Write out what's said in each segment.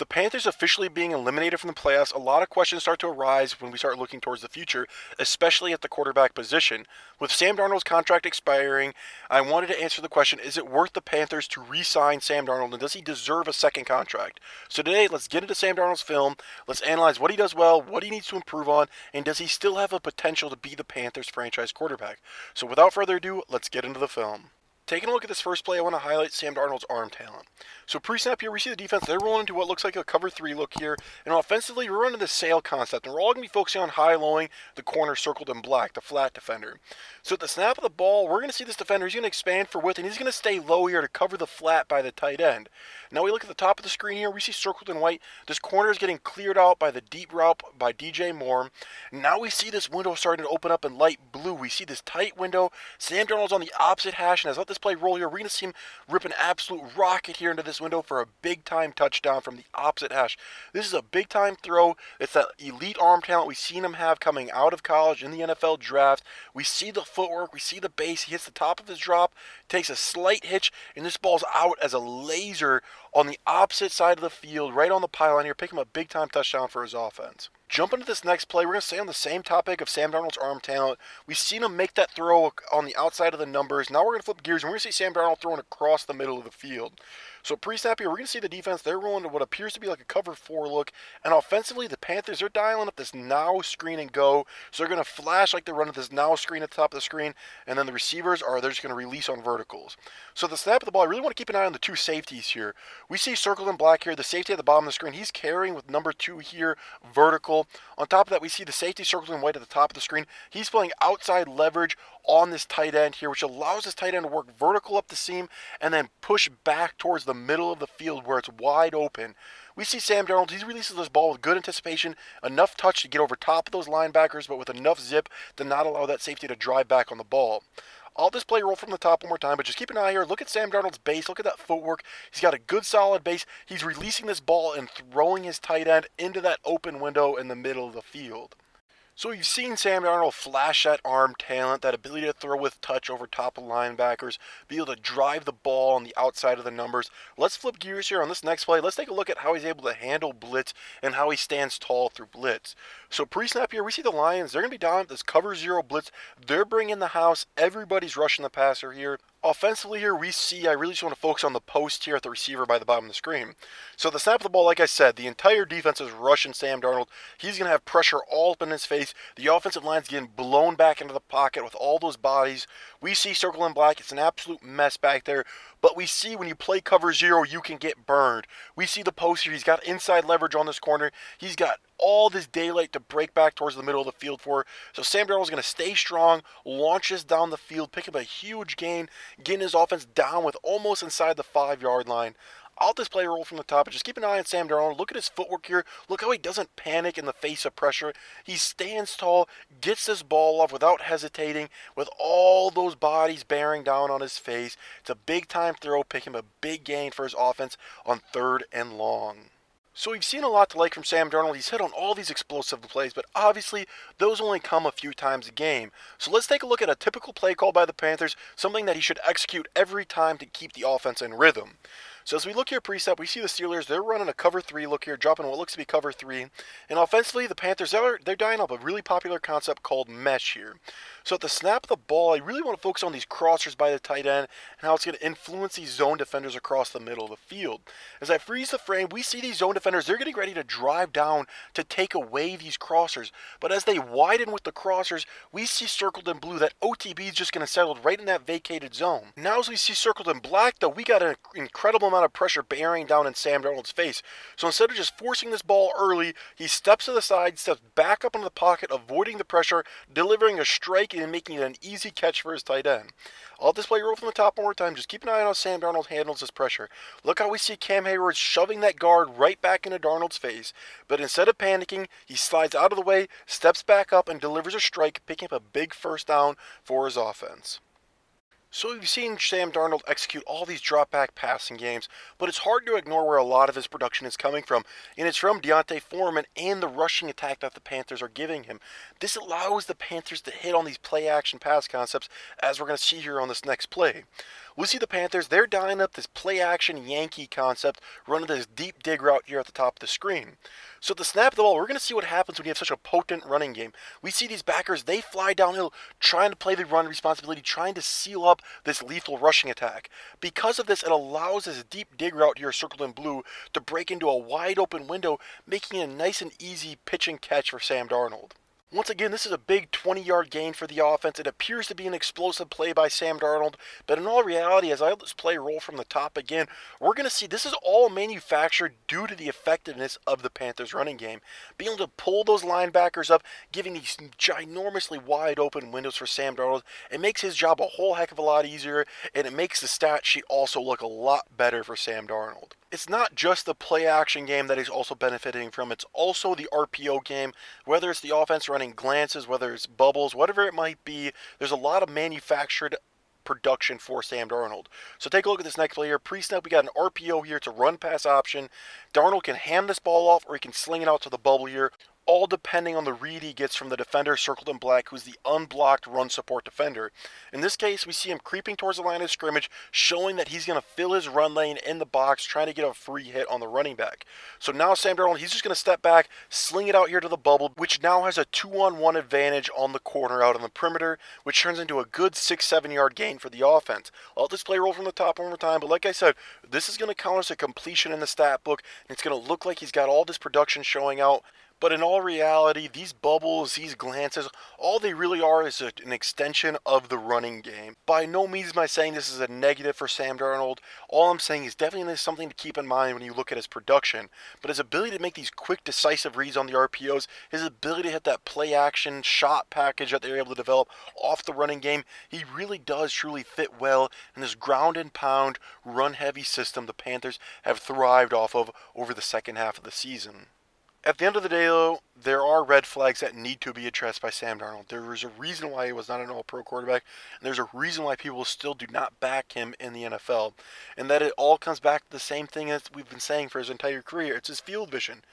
the Panthers officially being eliminated from the playoffs, a lot of questions start to arise when we start looking towards the future, especially at the quarterback position. With Sam Darnold's contract expiring, I wanted to answer the question, is it worth the Panthers to re-sign Sam Darnold, and does he deserve a second contract? So today, let's get into Sam Darnold's film, let's analyze what he does well, what he needs to improve on, and does he still have a potential to be the Panthers franchise quarterback? So without further ado, let's get into the film. Taking a look at this first play, I want to highlight Sam Darnold's arm talent. So pre-snap here, we see the defense, they're rolling into what looks like a cover 3 look here, and offensively, we're running the sail concept, and we're all going to be focusing on high-lowing the corner circled in black, the flat defender. So at the snap of the ball, we're going to see this defender, he's going to expand for width, and he's going to stay low here to cover the flat by the tight end. Now we look at the top of the screen here, we see circled in white, this corner is getting cleared out by the deep route by DJ Moore. Now we see this window starting to open up in light blue. We see this tight window, Sam Darnold's on the opposite hash, and as I let this play roll here, we're going to see him rip an absolute rocket here into this window for a big-time touchdown from the opposite hash. This is a big-time throw. It's that elite arm talent we've seen him have coming out of college in the NFL draft. We see the footwork, we see the base. He hits the top of his drop, takes a slight hitch, and this ball's out as a laser on the opposite side of the field, right on the pylon here, picking him a big-time touchdown for his offense. Jumping to this next play, we're going to stay on the same topic of Sam Darnold's arm talent. We've seen him make that throw on the outside of the numbers. Now we're going to flip gears, and we're going to see Sam Darnold throwing across the middle of the field. So pre-snap here, we're going to see the defense, they're rolling to what appears to be like a cover 4 look. And offensively, the Panthers, they're dialing up this now screen and go. So they're going to flash like they're running this now screen at the top of the screen. And then the receivers they're just going to release on verticals. So at the snap of the ball, I really want to keep an eye on the two safeties here. We see circled in black here, the safety at the bottom of the screen. He's carrying with number 2 here, vertical. On top of that, we see the safety circled in white at the top of the screen. He's playing outside leverage on this tight end here, which allows this tight end to work vertical up the seam and then push back towards the middle of the field where it's wide open. We see Sam Darnold, he releases this ball with good anticipation, enough touch to get over top of those linebackers, but with enough zip to not allow that safety to drive back on the ball. I'll just play roll from the top one more time, but just keep an eye here. Look at Sam Darnold's base. Look at that footwork. He's got a good solid base. He's releasing this ball and throwing his tight end into that open window in the middle of the field. So we've seen Sam Darnold flash that arm talent, that ability to throw with touch over top of linebackers, be able to drive the ball on the outside of the numbers. Let's flip gears here on this next play. Let's take a look at how he's able to handle blitz and how he stands tall through blitz. So pre-snap here, we see the Lions. They're going to be down at this cover 0 blitz. They're bringing the house. Everybody's rushing the passer here. Offensively here, we see, I really just want to focus on the post here at the receiver by the bottom of the screen. So the snap of the ball, like I said, the entire defense is rushing Sam Darnold. He's going to have pressure all up in his face. The offensive line's getting blown back into the pocket with all those bodies. We see circle in black. It's an absolute mess back there. But we see when you play cover 0, you can get burned. We see the post here. He's got inside leverage on this corner. He's got all this daylight to break back towards the middle of the field for. So Sam Darnold's going to stay strong, launch this down the field, pick up a huge gain, getting his offense down with almost inside the 5-yard line. I'll just play a roll from the top, but just keep an eye on Sam Darnold. Look at his footwork here. Look how he doesn't panic in the face of pressure. He stands tall, gets this ball off without hesitating, with all those bodies bearing down on his face. It's a big-time throw, picking a big gain for his offense on 3rd and long. So we've seen a lot to like from Sam Darnold. He's hit on all these explosive plays, but obviously those only come a few times a game. So let's take a look at a typical play call by the Panthers, something that he should execute every time to keep the offense in rhythm. So as we look here pre-snap, we see the Steelers, they're running a cover 3 look here, dropping what looks to be cover 3. And offensively, the Panthers, they're dialing up a really popular concept called mesh here. So at the snap of the ball, I really want to focus on these crossers by the tight end and how it's going to influence these zone defenders across the middle of the field. As I freeze the frame, we see these zone defenders, they're getting ready to drive down to take away these crossers. But as they widen with the crossers, we see circled in blue that OTB is just going to settle right in that vacated zone. Now as we see circled in black, though, we got an incredible amount of pressure bearing down in Sam Darnold's face. So instead of just forcing this ball early, he steps to the side, steps back up into the pocket, avoiding the pressure, delivering a strike and making it an easy catch for his tight end. I'll display roll from the top one more time. Just keep an eye on how Sam Darnold handles this pressure. Look how we see Cam Hayward shoving that guard right back into Darnold's face. But instead of panicking, he slides out of the way, steps back up, and delivers a strike, picking up a big first down for his offense. So we've seen Sam Darnold execute all these drop-back passing games, but it's hard to ignore where a lot of his production is coming from, and it's from D'Onta Foreman and the rushing attack that the Panthers are giving him. This allows the Panthers to hit on these play-action pass concepts, as we're going to see here on this next play. we see the Panthers, they're dialing up this play-action Yankee concept, running this deep dig route here at the top of the screen. So at the snap of the ball, we're going to see what happens when you have such a potent running game. We see these backers, they fly downhill, trying to play the run responsibility, trying to seal up this lethal rushing attack. Because of this, it allows this deep dig route here, circled in blue, to break into a wide open window, making it a nice and easy pitch and catch for Sam Darnold. Once again, this is a big 20-yard gain for the offense. It appears to be an explosive play by Sam Darnold, but in all reality, as I let this play roll from the top again, we're going to see this is all manufactured due to the effectiveness of the Panthers' running game. Being able to pull those linebackers up, giving these ginormously wide open windows for Sam Darnold, it makes his job a whole heck of a lot easier, and it makes the stat sheet also look a lot better for Sam Darnold. It's not just the play-action game that he's also benefiting from, it's also the RPO game, whether it's the offense running glances, whether it's bubbles, whatever it might be, there's a lot of manufactured production for Sam Darnold. So take a look at this next play here. Pre-snap, we got an RPO here to run-pass option. Darnold can hand this ball off or he can sling it out to the bubble here, all depending on the read he gets from the defender circled in black, who's the unblocked run support defender. In this case, we see him creeping towards the line of scrimmage, showing that he's going to fill his run lane in the box, trying to get a free hit on the running back. So now Sam Darnold, he's just going to step back, sling it out here to the bubble, which now has a 2-on-1 advantage on the corner out on the perimeter, which turns into a good 6-7 yard gain for the offense. I'll let this play roll from the top one more time, but like I said, this is going to count as a completion in the stat book, and it's going to look like he's got all this production showing out. But in all reality, these bubbles, these glances, all they really are is an extension of the running game. By no means am I saying this is a negative for Sam Darnold. All I'm saying is definitely something to keep in mind when you look at his production. But his ability to make these quick, decisive reads on the RPOs, his ability to hit that play-action shot package that they're able to develop off the running game, he really does truly fit well in this ground-and-pound, run-heavy system the Panthers have thrived off of over the second half of the season. At the end of the day, though, there are red flags that need to be addressed by Sam Darnold. There is a reason why he was not an all-pro quarterback, and there's a reason why people still do not back him in the NFL. And that it all comes back to the same thing as we've been saying for his entire career. It's his field vision.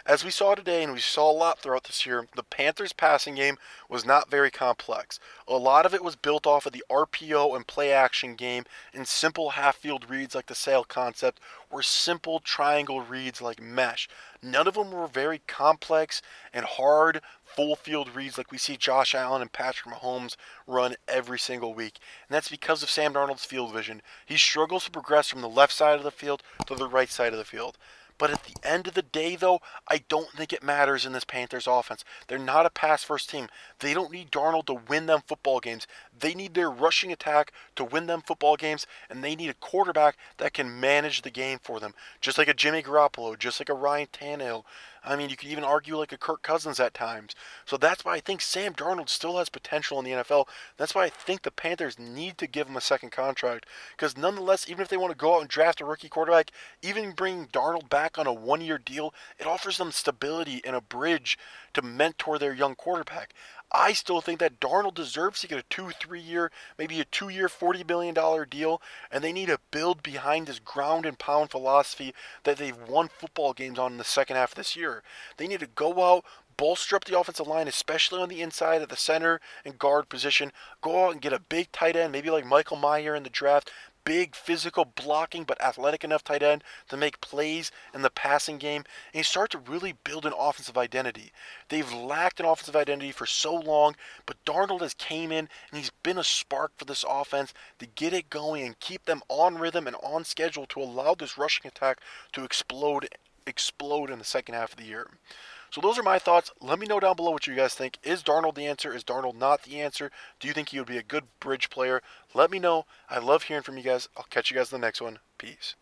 As we saw today, and we saw a lot throughout this year, the Panthers' passing game was not very complex. A lot of it was built off of the RPO and play-action game and simple half-field reads like the sail concept or simple triangle reads like mesh. None of them were very complex and hard full-field reads like we see Josh Allen and Patrick Mahomes run every single week. And that's because of Sam Darnold's field vision. He struggles to progress from the left side of the field to the right side of the field. But at the end of the day, though, I don't think it matters in this Panthers offense. They're not a pass-first team. They don't need Darnold to win them football games. They need their rushing attack to win them football games, and they need a quarterback that can manage the game for them. Just like a Jimmy Garoppolo, just like a Ryan Tannehill. I mean, you could even argue like a Kirk Cousins at times. So that's why I think Sam Darnold still has potential in the NFL. That's why I think the Panthers need to give him a second contract. Because nonetheless, even if they want to go out and draft a rookie quarterback, even bringing Darnold back on a one-year deal, it offers them stability and a bridge to mentor their young quarterback. I still think that Darnold deserves to get a 2-3 year, maybe a 2-year, $40 million deal, and they need to build behind this ground and pound philosophy that they've won football games on in the second half of this year. They need to go out, bolster up the offensive line, especially on the inside at the center and guard position. Go out and get a big tight end, maybe like Michael Mayer in the draft. Big, physical, blocking, but athletic enough tight end to make plays in the passing game, and you start to really build an offensive identity. They've lacked an offensive identity for so long, but Darnold has came in, and he's been a spark for this offense to get it going and keep them on rhythm and on schedule to allow this rushing attack to explode in the second half of the year. So those are my thoughts. Let me know down below what you guys think. Is Darnold the answer? Is Darnold not the answer? Do you think he would be a good bridge player? Let me know. I love hearing from you guys. I'll catch you guys in the next one. Peace.